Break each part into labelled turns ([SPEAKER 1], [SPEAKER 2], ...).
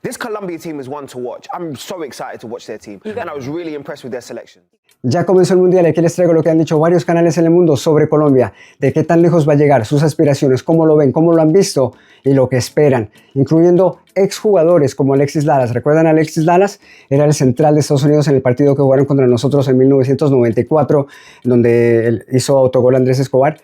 [SPEAKER 1] This Colombia team is one to watch. I'm so excited to watch their team, and I was really impressed with their selection.
[SPEAKER 2] Ya comenzó el Mundial y aquí les traigo lo que han dicho varios canales en el mundo sobre Colombia, de qué tan lejos va a llegar, sus aspiraciones, cómo lo ven, cómo lo han visto y lo que esperan, incluyendo exjugadores como Alexis Lalas. ¿Recuerdan a Alexis Lalas? Era el central de Estados Unidos en el partido que jugaron contra nosotros en 1994, donde él hizo autogol Andrés Escobar.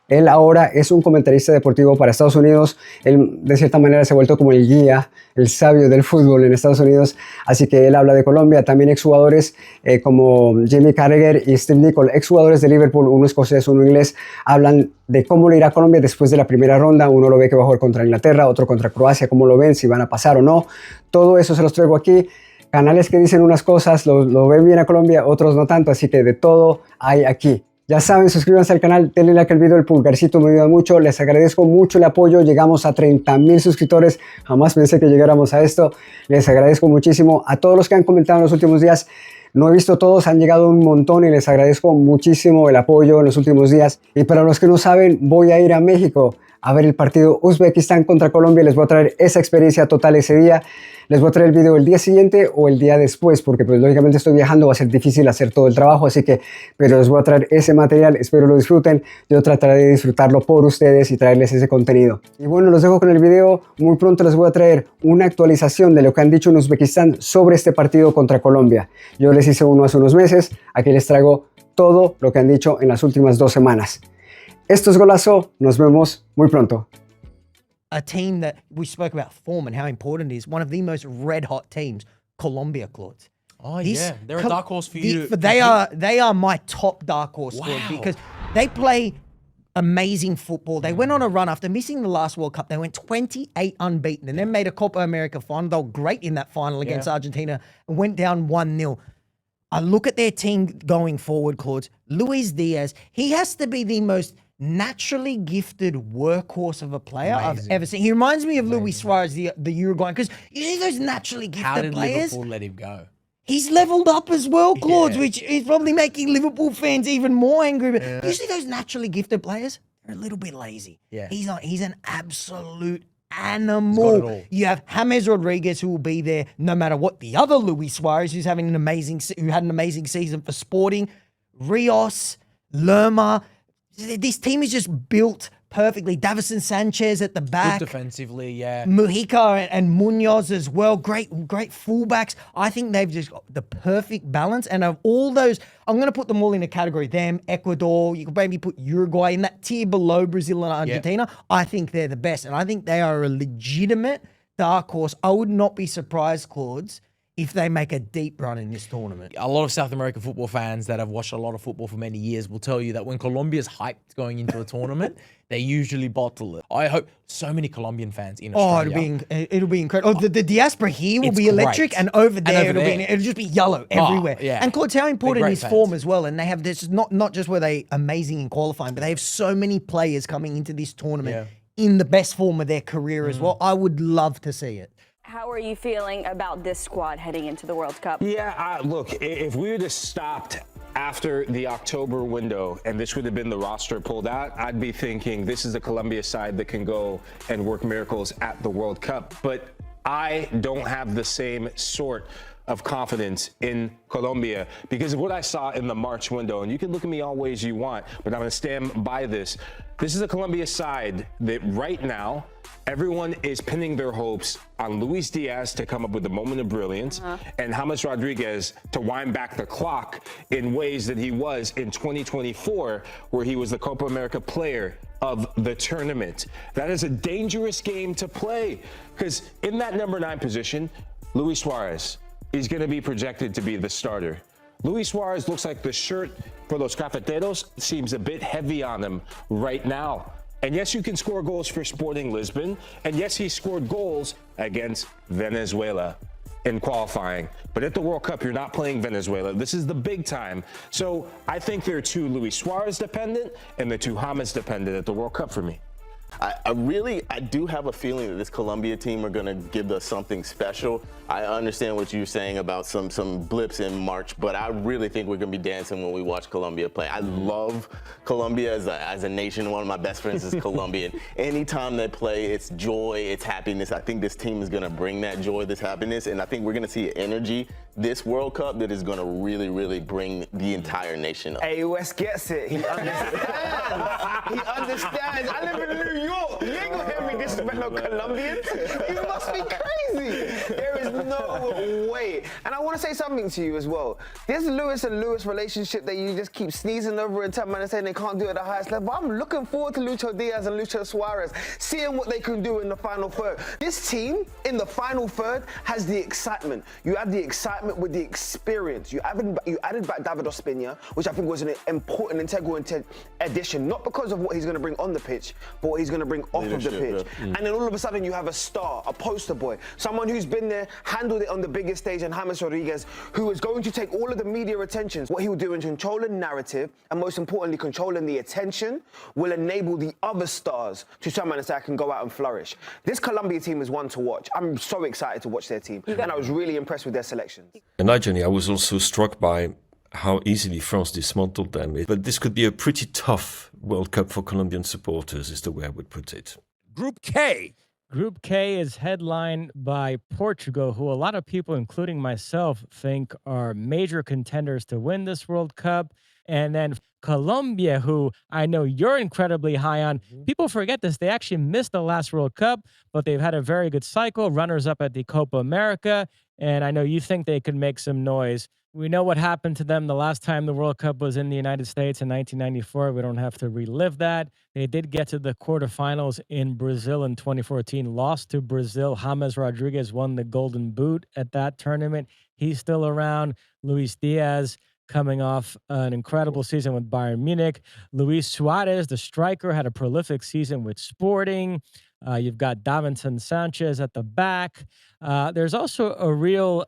[SPEAKER 2] Él ahora es un comentarista deportivo para Estados Unidos. Él, de cierta manera, se ha vuelto como el guía, el sabio del fútbol en Estados Unidos. Así que él habla de Colombia. También exjugadores como Jamie Carragher y Steve Nicol, exjugadores de Liverpool, uno escocés, uno inglés, hablan de cómo le irá a Colombia después de la primera ronda. Uno lo ve que va a jugar contra Inglaterra, otro contra Croacia. ¿Cómo lo ven? Si van a pasar o no. Todo eso se los traigo aquí. Canales que dicen unas cosas, lo ven bien a Colombia, otros no tanto. Así que de todo hay aquí. Ya saben, suscríbanse al canal, denle like al video, el pulgarcito me ayuda mucho, les agradezco mucho el apoyo, llegamos a 30,000 suscriptores, jamás pensé que llegáramos a esto, les agradezco muchísimo a todos los que han comentado en los últimos días, no he visto todos, han llegado un montón y les agradezco muchísimo el apoyo en los últimos días. Y para los que no saben, voy a ir a México a ver el partido Uzbekistán contra Colombia, les voy a traer esa experiencia total ese día. Les voy a traer el video el día siguiente o el día después, porque pues lógicamente estoy viajando, va a ser difícil hacer todo el trabajo, así que, pero les voy a traer ese material, espero lo disfruten, yo trataré de disfrutarlo por ustedes y traerles ese contenido. Y bueno, los dejo con el video, muy pronto les voy a traer una actualización de lo que han dicho en Uzbekistán sobre este partido contra Colombia. Yo les hice uno hace unos meses, aquí les traigo todo lo que han dicho en las últimas 2 semanas. Esto es Golazo, nos vemos muy pronto.
[SPEAKER 3] A team that we spoke about form and how important it is, one of the most red-hot teams, Colombia, Claude.
[SPEAKER 4] Oh, yeah. They're a dark horse for you to
[SPEAKER 3] they are my top dark horse,
[SPEAKER 4] Wow.
[SPEAKER 3] Claude, because they play amazing football. They went on a run after missing the last World Cup. They went 28 unbeaten and then made a Copa America final. They were great in that final against Argentina and went down 1-0. I look at their team going forward, Claude. Luis Diaz, he has to be the most naturally gifted workhorse of a player I've ever seen. He reminds me of Luis Suarez, the Uruguayan, because you see those naturally gifted
[SPEAKER 4] How did
[SPEAKER 3] players.
[SPEAKER 4] Liverpool let him go?
[SPEAKER 3] He's leveled up as well, Claude, which is probably making Liverpool fans even more angry. But you see those naturally gifted players? They're a little bit lazy.
[SPEAKER 4] Yeah.
[SPEAKER 3] He's not. He's an absolute
[SPEAKER 4] He's got it
[SPEAKER 3] animal.
[SPEAKER 4] all.
[SPEAKER 3] You have James Rodriguez, who will be there no matter what. The other Luis Suarez, who had an amazing season for Sporting. Rios, Lerma. This team is just built perfectly. Davison Sanchez at the back.
[SPEAKER 4] Good defensively, yeah.
[SPEAKER 3] Mujica and Munoz as well. Great fullbacks. I think they've just got the perfect balance. And of all those, I'm going to put them all in a category. Them, Ecuador, you could maybe put Uruguay in that tier below Brazil and Argentina. Yep. I think they're the best. And I think they are a legitimate dark horse. I would not be surprised, Claude, if they make a deep run in this tournament.
[SPEAKER 4] A lot of South American football fans that have watched a lot of football for many years will tell you that when Colombia's hyped going into a tournament, they usually bottle it. I hope so many Colombian fans in Australia.
[SPEAKER 3] It'll be incredible. Oh, the diaspora here will
[SPEAKER 4] It's
[SPEAKER 3] be electric,
[SPEAKER 4] great.
[SPEAKER 3] and over there,
[SPEAKER 4] over
[SPEAKER 3] it'll just be yellow everywhere.
[SPEAKER 4] yeah.
[SPEAKER 3] And Claude, how important
[SPEAKER 4] great
[SPEAKER 3] is
[SPEAKER 4] fans.
[SPEAKER 3] form as well? And they have this not just were they amazing in qualifying, but they have so many players coming into this tournament in the best form of their career as well. I would love to see it.
[SPEAKER 5] How are you feeling about this squad heading into the World Cup?
[SPEAKER 1] Yeah, look, if we would have stopped after the October window and this would have been the roster pulled out, I'd be thinking this is a Colombia side that can go and work miracles at the World Cup. But I don't have the same sort of confidence in Colombia because of what I saw in the March window. And you can look at me all ways you want, but I'm going to stand by this. This is a Colombia side that right now, everyone is pinning their hopes on Luis Diaz to come up with a moment of brilliance and James Rodriguez to wind back the clock in ways that he was in 2024, where he was the Copa America player of the tournament. That is a dangerous game to play because in that number 9 position, Luis Suarez is going to be projected to be the starter. Luis Suarez looks like the shirt for Los Cafeteros seems a bit heavy on him right now. And yes, you can score goals for Sporting Lisbon. And yes, he scored goals against Venezuela in qualifying. But at the World Cup, you're not playing Venezuela. This is the big time. So I think they're too Luis Suarez dependent and they're too James dependent at the World Cup for me.
[SPEAKER 6] I do have a feeling that this Colombia team are going to give us something special. I understand what you're saying about some blips in March, but I really think we're going to be dancing when we watch Colombia play. I love Colombia as a nation. One of my best friends is Colombian. Anytime they play, it's joy, it's happiness. I think this team is going to bring that joy, this happiness, and I think we're going to see energy this World Cup that is going to really, really bring the entire nation up.
[SPEAKER 7] Hey, West gets it. He understands. He understands. I live in New York. You ain't gonna hear me disrespect no Colombians. You must be crazy. There is no way. And I want to say something to you as well. This Lewis and Lewis relationship that you just keep sneezing over and telling man saying they can't do it at the highest level. I'm looking forward to Lucho Diaz and Lucho Suarez, seeing what they can do in the final third. This team in the final third has the excitement. You have the excitement with the experience. You added back David Ospina, which I think was an important, integral addition, not because of what he's going to bring on the pitch, but what he's going to bring off of the pitch. Yeah. And then all of a sudden you have a star, a poster boy, someone who's been there, handled it on the biggest stage, and James Rodriguez, who is going to take all of the media attention. What he will do in controlling narrative, and most importantly, controlling the attention, will enable the other stars to someone that can go out and flourish. This Colombia team is one to watch. I'm so excited to watch their team, and I was really impressed with their selections.
[SPEAKER 8] And I was also struck by how easily France dismantled them. But this could be a pretty tough World Cup for Colombian supporters, is the way I would put it.
[SPEAKER 9] Group K.
[SPEAKER 10] Group K is headlined by Portugal, who a lot of people, including myself, think are major contenders to win this World Cup. And then Colombia, who I know you're incredibly high on. People forget this. They actually missed the last World Cup, but they've had a very good cycle, runners-up at the Copa America. And I know you think they could make some noise. We know what happened to them the last time the World Cup was in the United States in 1994. We don't have to relive that. They did get to the quarterfinals in Brazil in 2014, lost to Brazil. James Rodriguez won the Golden Boot at that tournament. He's still around. Luis Diaz coming off an incredible season with Bayern Munich. Luis Suarez, the striker, had a prolific season with Sporting. You've got Davinson Sanchez at the back. There's also a real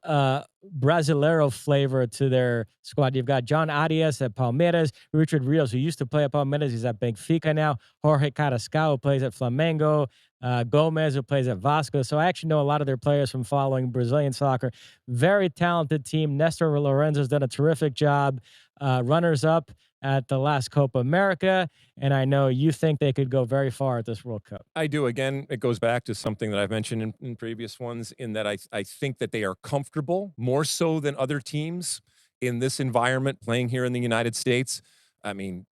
[SPEAKER 10] Brasileiro flavor to their squad. You've got John Arias at Palmeiras, Richard Rios, who used to play at Palmeiras. He's at Benfica now. Jorge Carrascal, who plays at Flamengo. Gomez, who plays at Vasco. So I actually know a lot of their players from following Brazilian soccer. Very talented team. Nestor Lorenzo has done a terrific job. Runners-up at the last Copa America, and I know you think they could go very far at this World Cup.
[SPEAKER 9] I do. Again, it goes back to something that I've mentioned in previous ones, in that I think that they are comfortable, more so than other teams, in this environment, playing here in the United States. I mean,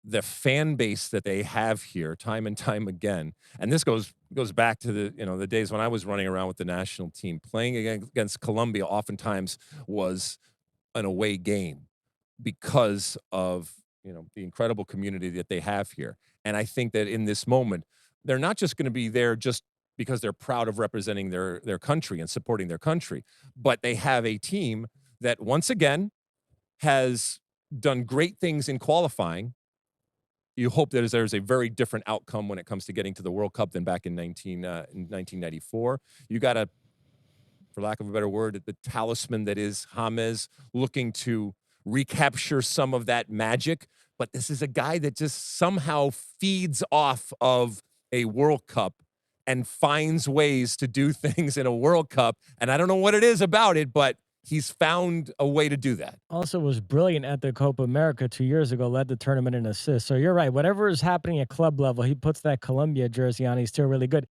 [SPEAKER 9] the fan base that they have here, time and time again, and this goes back to the days when I was running around with the national team. Playing against Colombia oftentimes was an away game, because of the incredible community that they have here. And I think that in this moment, they're not just going to be there just because they're proud of representing their country and supporting their country, but they have a team that once again has done great things in qualifying. You hope that there's a very different outcome when it comes to getting to the World Cup than back in 1994. You got a, for lack of a better word, the talisman that is James, looking to recapture some of that magic. But this is a guy that just somehow feeds off of a World Cup and finds ways to do things in a World Cup. And I don't know what it is about it, but he's found a way to do that.
[SPEAKER 10] Also was brilliant at the Copa America 2 years ago, led the tournament in assists. So you're right. Whatever is happening at club level, he puts that Colombia jersey on. He's still really good.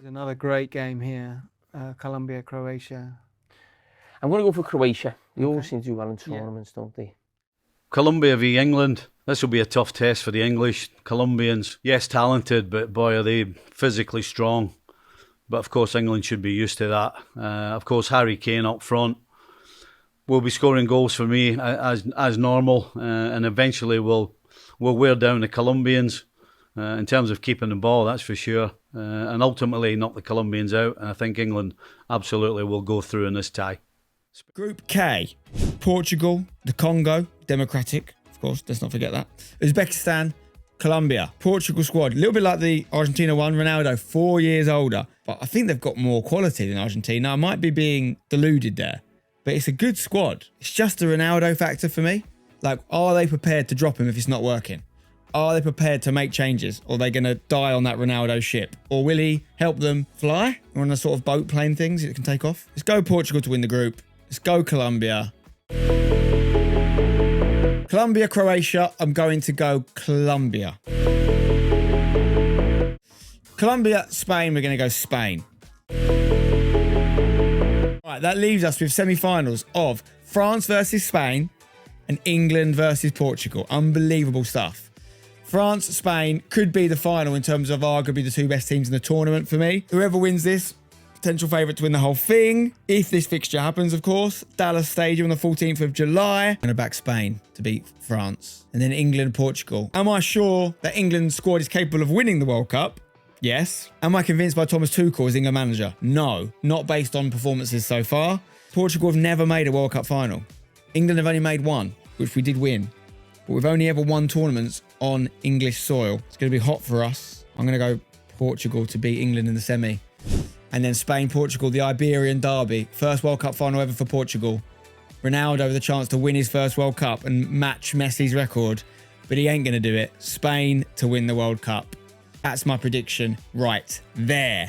[SPEAKER 11] Another great game here. Colombia, Croatia.
[SPEAKER 12] I'm going to go for Croatia. They always seem to do well in tournaments, don't they?
[SPEAKER 13] Colombia v England. This will be a tough test for the English. Colombians, yes, talented, but boy, are they physically strong. But of course, England should be used to that. Of course, Harry Kane up front will be scoring goals for me as normal, and eventually will wear down the Colombians in terms of keeping the ball, that's for sure. And ultimately knock the Colombians out. And I think England absolutely will go through in this tie.
[SPEAKER 14] Group K, Portugal, the Congo, Democratic, of course, let's not forget that. Uzbekistan, Colombia. Portugal squad, a little bit like the Argentina one, Ronaldo, 4 years older. But I think they've got more quality than Argentina. I might be being deluded there, but it's a good squad. It's just the Ronaldo factor for me. Like, are they prepared to drop him if it's not working? Are they prepared to make changes? Or are they going to die on that Ronaldo ship? Or will he help them fly? Or on a sort of boat plane things that can take off? Let's go Portugal to win the group. Let's go Colombia. Colombia, Croatia. I'm going to go Colombia. Colombia, Spain. We're going to go Spain. Right, that leaves us with semi-finals of France versus Spain and England versus Portugal. Unbelievable stuff. France, Spain could be the final in terms of arguably the two best teams in the tournament for me. Whoever wins this, potential favourite to win the whole thing. If this fixture happens, of course. Dallas Stadium on the 14th of July. I'm going to back Spain to beat France. And then England, Portugal. Am I sure that England's squad is capable of winning the World Cup? Yes. Am I convinced by Thomas Tuchel as England manager? No. Not based on performances so far. Portugal have never made a World Cup final. England have only made one, which we did win. But we've only ever won tournaments on English soil. It's going to be hot for us. I'm going to go Portugal to beat England in the semi. And then Spain, Portugal, the Iberian derby. First World Cup final ever for Portugal. Ronaldo with a chance to win his first World Cup and match Messi's record. But he ain't going to do it. Spain to win the World Cup. That's my prediction right there.